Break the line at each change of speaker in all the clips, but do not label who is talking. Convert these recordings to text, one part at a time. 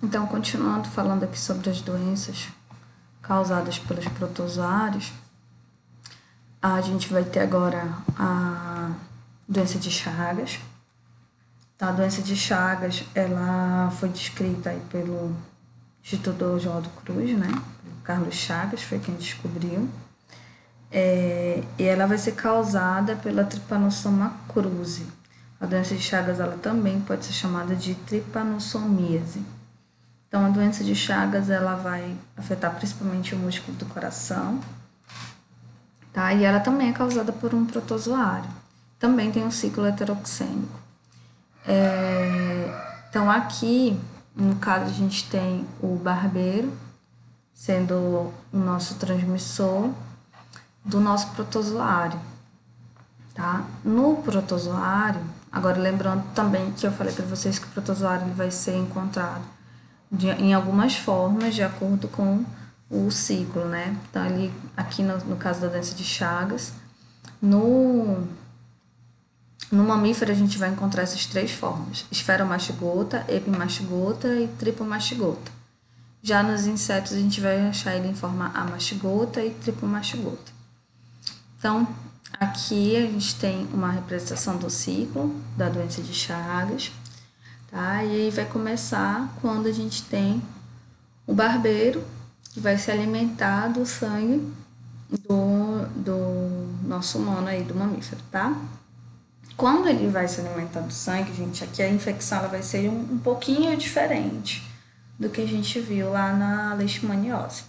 Então, continuando falando aqui sobre as doenças causadas pelos protozoários, a gente vai ter agora a doença de Chagas. A doença de Chagas, ela foi descrita aí pelo Instituto Oswaldo Cruz, né? O Carlos Chagas foi quem descobriu. E ela vai ser causada pela Trypanosoma cruzi. A doença de Chagas, ela também pode ser chamada de tripanossomíase. Então, a doença de Chagas, ela vai afetar principalmente o músculo do coração, tá? E ela também é causada por um protozoário. Também tem um ciclo heteroxêmico. Então, aqui, no caso, a gente tem o barbeiro, sendo o nosso transmissor do nosso protozoário, tá? No protozoário, agora lembrando também que eu falei para vocês que o protozoário ele vai ser encontrado em algumas formas, de acordo com o ciclo, né? Então, ali, aqui no caso da doença de Chagas, no mamífero a gente vai encontrar essas três formas: esferomastigota, epimastigota e tripomastigota. Já nos insetos a gente vai achar ele em forma amastigota e tripomastigota. Então, aqui a gente tem uma representação do ciclo da doença de Chagas, tá? E aí vai começar quando a gente tem o barbeiro, que vai se alimentar do sangue do nosso humano aí, do mamífero, tá? Quando ele vai se alimentar do sangue, gente, aqui a infecção ela vai ser um pouquinho diferente do que a gente viu lá na leishmaniose.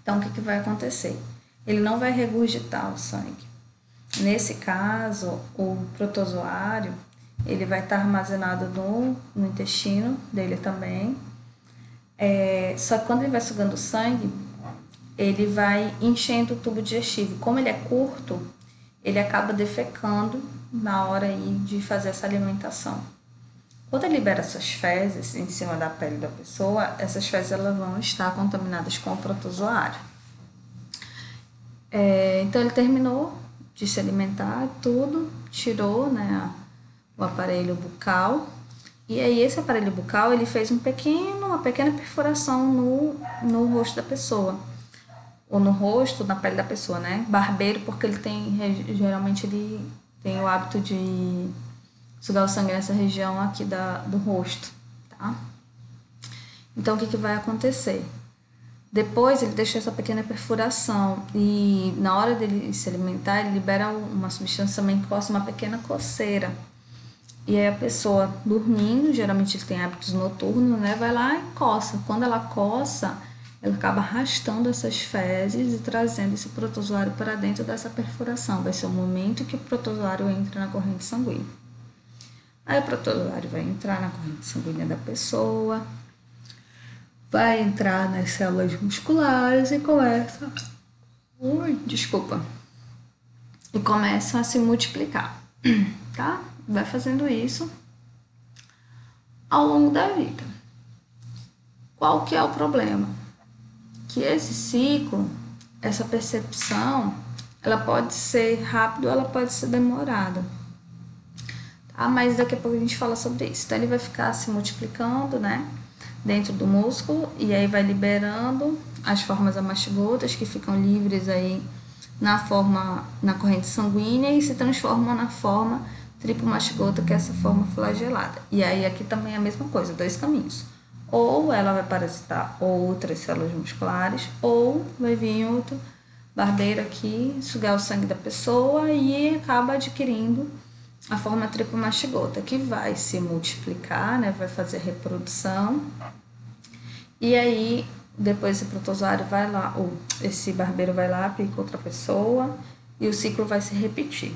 Então, o que vai acontecer? Ele não vai regurgitar o sangue. Nesse caso, o protozoário, ele vai estar armazenado no intestino dele também. Só que quando ele vai sugando o sangue, ele vai enchendo o tubo digestivo. Como ele é curto, ele acaba defecando na hora aí de fazer essa alimentação. Quando ele libera essas fezes em cima da pele da pessoa, essas fezes elas vão estar contaminadas com o protozoário. Então ele terminou de se alimentar, tudo, tirou, né, o aparelho bucal, e aí esse aparelho bucal ele fez uma pequena perfuração no rosto da pessoa, ou no rosto, na pele da pessoa, né? Barbeiro, porque ele geralmente ele tem o hábito de sugar o sangue nessa região aqui do rosto, tá? Então, o que vai acontecer? Depois, ele deixa essa pequena perfuração e na hora dele se alimentar, ele libera uma substância também que causa uma pequena coceira. E aí a pessoa dormindo, geralmente ele tem hábitos noturnos, né? Vai lá e coça. Quando ela coça, ela acaba arrastando essas fezes e trazendo esse protozoário para dentro dessa perfuração. Vai ser o momento que o protozoário entra na corrente sanguínea. Aí o protozoário vai entrar na corrente sanguínea da pessoa, vai entrar nas células musculares e começa a se multiplicar, tá? Vai fazendo isso ao longo da vida. Qual que é o problema? Que esse ciclo, essa percepção, ela pode ser rápida ou ela pode ser demorada. Tá? Mas daqui a pouco a gente fala sobre isso. Então ele vai ficar se multiplicando, né, dentro do músculo, e aí vai liberando as formas amastigotas que ficam livres aí na corrente sanguínea e se transformam na forma tripomastigota, que é essa forma flagelada. E aí aqui também é a mesma coisa, dois caminhos. Ou ela vai parasitar outras células musculares, ou vai vir outro barbeiro aqui, sugar o sangue da pessoa e acaba adquirindo a forma tripomastigota, que vai se multiplicar, né, vai fazer reprodução. E aí, depois esse protozoário vai lá, ou esse barbeiro vai lá, pica outra pessoa, e o ciclo vai se repetir,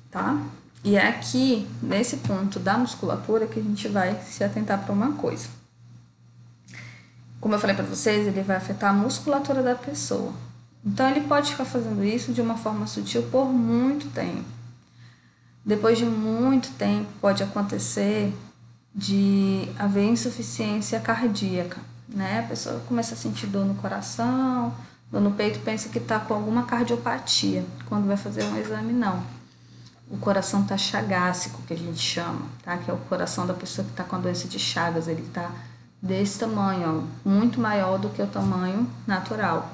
tá? E é aqui, nesse ponto da musculatura, que a gente vai se atentar para uma coisa. Como eu falei para vocês, ele vai afetar a musculatura da pessoa. Então, ele pode ficar fazendo isso de uma forma sutil por muito tempo. Depois de muito tempo, pode acontecer de haver insuficiência cardíaca, né? A pessoa começa a sentir dor no coração, dor no peito, pensa que está com alguma cardiopatia. Quando vai fazer um exame, não. O coração está chagásico, que a gente chama, tá? Que é o coração da pessoa que está com a doença de Chagas, ele está desse tamanho, ó, muito maior do que o tamanho natural,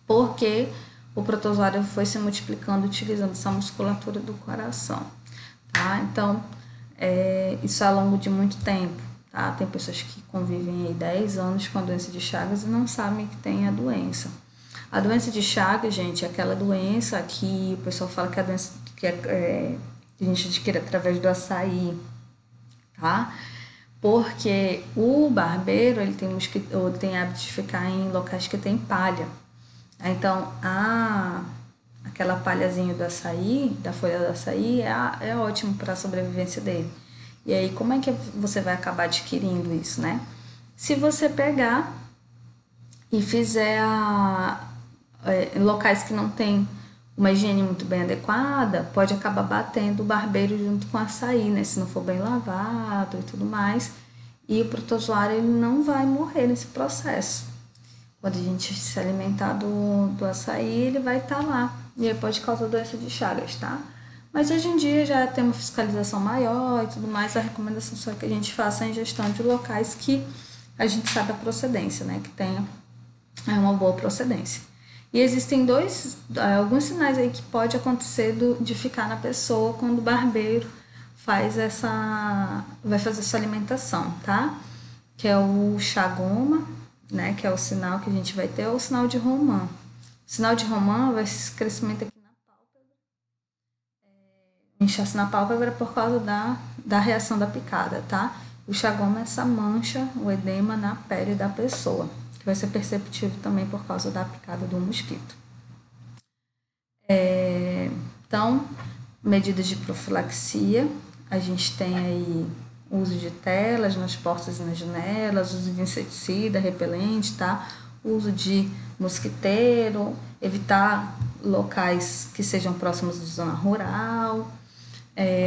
porque o protozoário foi se multiplicando utilizando essa musculatura do coração, tá? Então, isso ao longo de muito tempo, tá? Tem pessoas que convivem aí 10 anos com a doença de Chagas e não sabem que tem a doença. A doença de Chagas, gente, é aquela doença que o pessoal fala que é a doença que a gente adquire através do açaí, tá? Porque o barbeiro, ele tem hábito de ficar em locais que tem palha. Então, aquela palhazinha do açaí, da folha do açaí, é ótimo para a sobrevivência dele. E aí, como é que você vai acabar adquirindo isso, né? Se você pegar e fizer em locais que não tem uma higiene muito bem adequada, pode acabar batendo o barbeiro junto com o açaí, né? Se não for bem lavado e tudo mais. E o protozoário ele não vai morrer nesse processo. Quando a gente se alimentar do açaí, ele vai estar lá. E aí pode causar doença de Chagas, tá? Mas hoje em dia já tem uma fiscalização maior e tudo mais. A recomendação só é que a gente faça a ingestão de locais que a gente sabe a procedência, né? Que tenha uma boa procedência. E existem alguns sinais aí que pode acontecer de ficar na pessoa quando o barbeiro vai fazer essa alimentação, tá? Que é o chagoma, né? Que é o sinal que a gente vai ter, é o sinal de Roman. O sinal de Roman vai ser esse crescimento aqui na pálpebra, inchaço na pálpebra por causa da reação da picada, tá? O chagoma é essa mancha, o edema na pele da pessoa, que vai ser perceptível também por causa da picada do mosquito. Então, medidas de profilaxia, a gente tem aí o uso de telas nas portas e nas janelas, uso de inseticida, repelente, tá? Uso de mosquiteiro, evitar locais que sejam próximos de zona rural,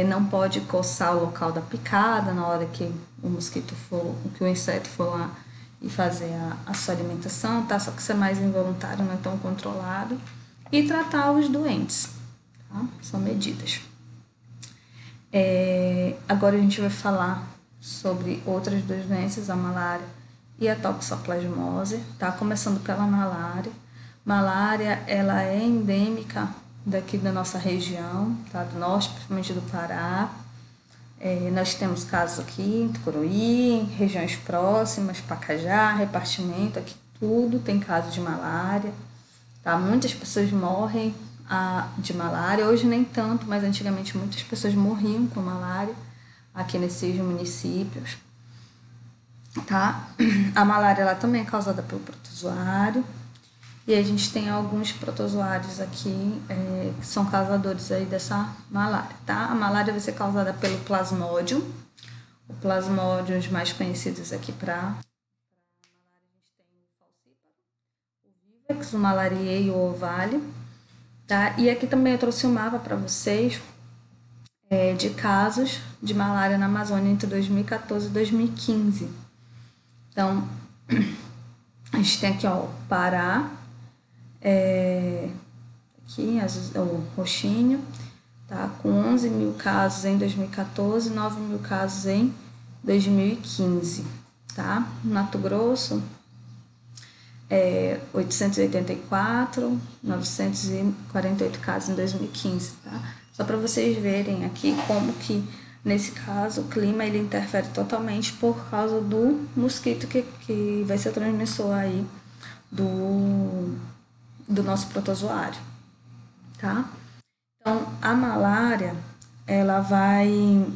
não pode coçar o local da picada na hora que o inseto for lá e fazer a sua alimentação, tá? Só que isso é mais involuntário, não é tão controlado. E tratar os doentes, tá? São medidas. Agora a gente vai falar sobre outras duas doenças, a malária e a toxoplasmose, tá? Começando pela malária. Malária, ela é endêmica daqui da nossa região, tá? Do norte, principalmente do Pará. Nós temos casos aqui em Tucuruí, regiões próximas, Pacajá, repartimento, aqui tudo tem caso de malária, tá? Muitas pessoas morrem de malária, hoje nem tanto, mas antigamente muitas pessoas morriam com malária aqui nesses municípios, tá? A malária ela também é causada pelo protozoário, e a gente tem alguns protozoários aqui que são causadores aí dessa malária, tá? A malária vai ser causada pelo plasmódio. O plasmódio, os mais conhecidos aqui para malária, a gente tem o falcíparo, o vivax, o malariei e o ovário, tá? E aqui também eu trouxe um mapa para vocês de casos de malária na Amazônia entre 2014 e 2015. Então, a gente tem aqui, ó, o Pará, aqui o roxinho, tá? Com 11 mil casos em 2014, 9 mil casos em 2015, tá? Mato Grosso, 884, 948 casos em 2015, tá? Só para vocês verem aqui como que, nesse caso, o clima ele interfere totalmente por causa do mosquito que vai ser transmissor aí do nosso protozoário, tá? Então, a malária, ela vai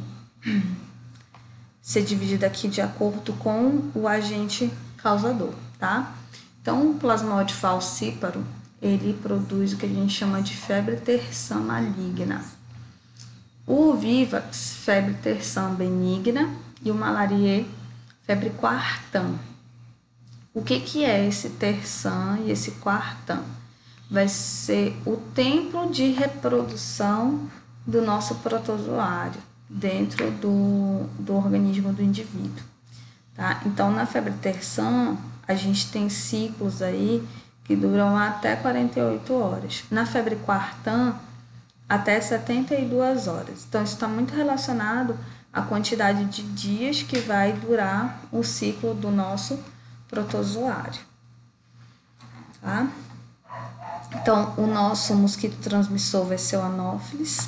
ser dividida aqui de acordo com o agente causador, tá? Então, o plasmódio falcíparo, ele produz o que a gente chama de febre terçã maligna. O vivax, febre terçã benigna, e o malariê, febre quartã. O que é esse terçã e esse quartã? Vai ser o tempo de reprodução do nosso protozoário dentro do organismo do indivíduo, tá? Então, na febre terçã, a gente tem ciclos aí que duram até 48 horas. Na febre quartã, até 72 horas. Então, isso está muito relacionado a quantidade de dias que vai durar o ciclo do nosso protozoário, tá? Então, o nosso mosquito transmissor vai ser o Anopheles.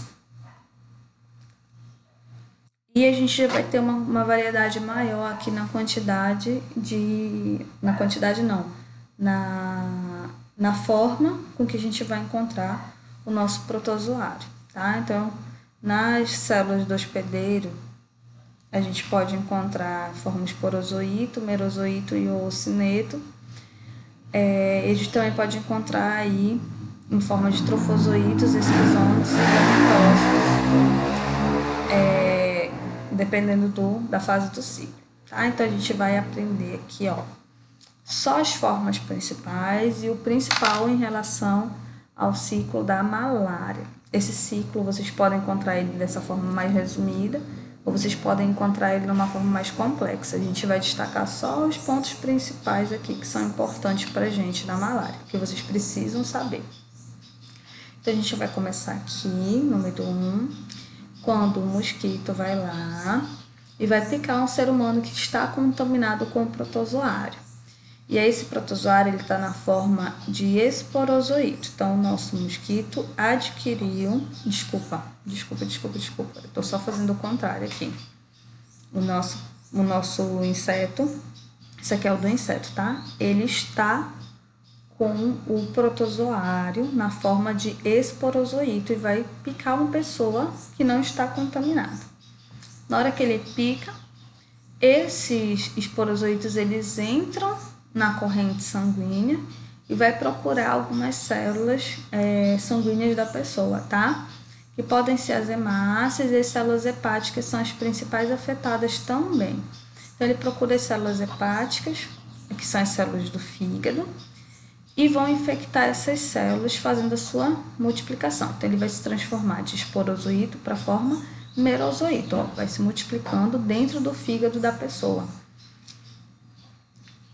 E a gente já vai ter uma variedade maior aqui na quantidade de... Na quantidade não, na forma com que a gente vai encontrar o nosso protozoário, tá? Então, nas células do hospedeiro, a gente pode encontrar forma esporozoito, merozoito e oocineto. A gente também pode encontrar aí em forma de trofozoítos, esquizones e gametófilos, dependendo da fase do ciclo, tá? Então a gente vai aprender aqui, ó, só as formas principais e o principal em relação ao ciclo da malária. Esse ciclo vocês podem encontrar ele dessa forma mais resumida, ou vocês podem encontrar ele numa forma mais complexa. A gente vai destacar só os pontos principais aqui que são importantes para a gente na malária, que vocês precisam saber. Então, a gente vai começar aqui, número 1, quando o mosquito vai lá e vai picar um ser humano que está contaminado com o protozoário. E aí, esse protozoário está na forma de esporozoito. Então, o nosso mosquito adquiriu... Desculpa. Eu estou só fazendo o contrário aqui. O nosso inseto... Esse aqui é o do inseto, tá? Ele está com o protozoário na forma de esporozoito e vai picar uma pessoa que não está contaminada. Na hora que ele pica, esses esporozoitos, eles entram na corrente sanguínea e vai procurar algumas células sanguíneas da pessoa, tá? Que podem ser as hemácias e as células hepáticas, são as principais afetadas também. Então, ele procura as células hepáticas, que são as células do fígado, e vão infectar essas células fazendo a sua multiplicação. Então, ele vai se transformar de esporozoito para a forma merozoito, ó, vai se multiplicando dentro do fígado da pessoa.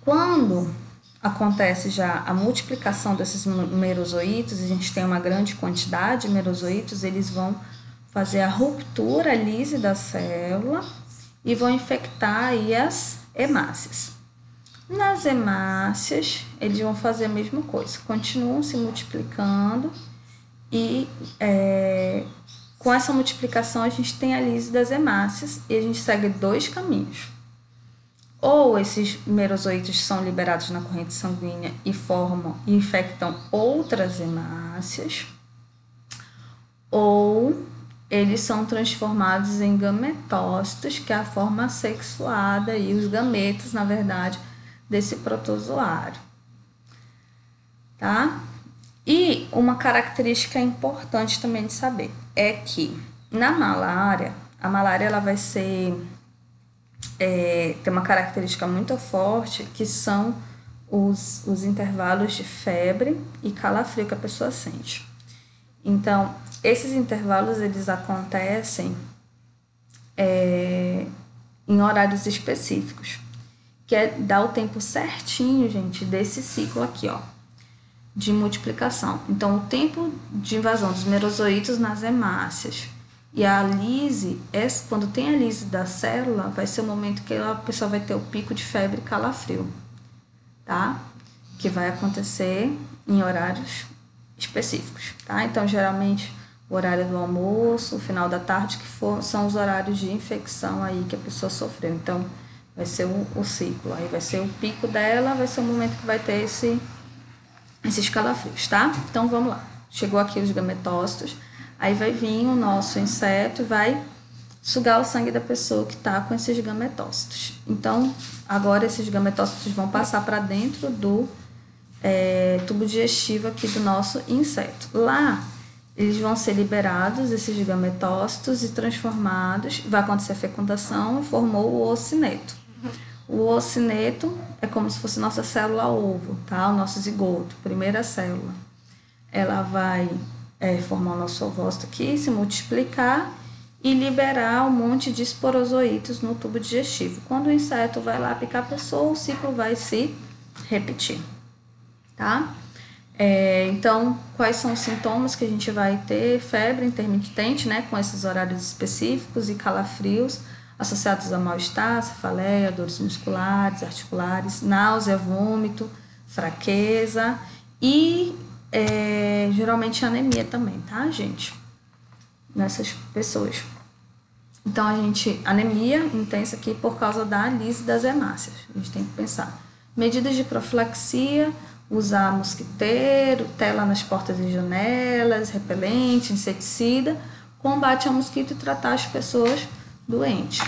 Quando acontece já a multiplicação desses merozoítos, a gente tem uma grande quantidade de merozoítos, eles vão fazer a ruptura, a lise da célula e vão infectar aí as hemácias. Nas hemácias, eles vão fazer a mesma coisa, continuam se multiplicando e com essa multiplicação a gente tem a lise das hemácias e a gente segue dois caminhos. Ou esses merozoítos são liberados na corrente sanguínea e formam e infectam outras hemácias, ou eles são transformados em gametócitos, que é a forma sexuada e os gametas, na verdade, desse protozoário, tá? E uma característica importante também de saber é que na malária, a malária ela vai ser... tem uma característica muito forte, que são os intervalos de febre e calafrio que a pessoa sente. Então, esses intervalos, eles acontecem em horários específicos, que dá o tempo certinho, gente, desse ciclo aqui, ó, de multiplicação. Então, o tempo de invasão dos merozoítos nas hemácias e a lise, quando tem a lise da célula, vai ser o momento que a pessoa vai ter o pico de febre e calafrio, tá? Que vai acontecer em horários específicos, tá? Então, geralmente, o horário do almoço, o final da tarde, são os horários de infecção aí que a pessoa sofreu. Então, vai ser o ciclo, aí vai ser o pico dela, vai ser o momento que vai ter esses calafrios, tá? Então, vamos lá. Chegou aqui os gametócitos. Aí vai vir o nosso inseto e vai sugar o sangue da pessoa que está com esses gametócitos. Então, agora esses gametócitos vão passar para dentro do tubo digestivo aqui do nosso inseto. Lá, eles vão ser liberados, esses gametócitos, e transformados. Vai acontecer a fecundação e formou o oocineto. O oocineto é como se fosse nossa célula ovo, tá? O nosso zigoto, primeira célula. Ela vai... formar o nosso ovócito aqui, se multiplicar e liberar um monte de esporozoítos no tubo digestivo. Quando o inseto vai lá picar a pessoa, o ciclo vai se repetir, tá? Então, quais são os sintomas que a gente vai ter? Febre intermitente, né, com esses horários específicos e calafrios associados a mal-estar, cefaleia, dores musculares, articulares, náusea, vômito, fraqueza e geralmente anemia também, tá, gente? Nessas pessoas. Então, anemia intensa aqui por causa da lise das hemácias. A gente tem que pensar. Medidas de profilaxia, usar mosquiteiro, tela nas portas e janelas, repelente, inseticida, combate ao mosquito e tratar as pessoas doentes.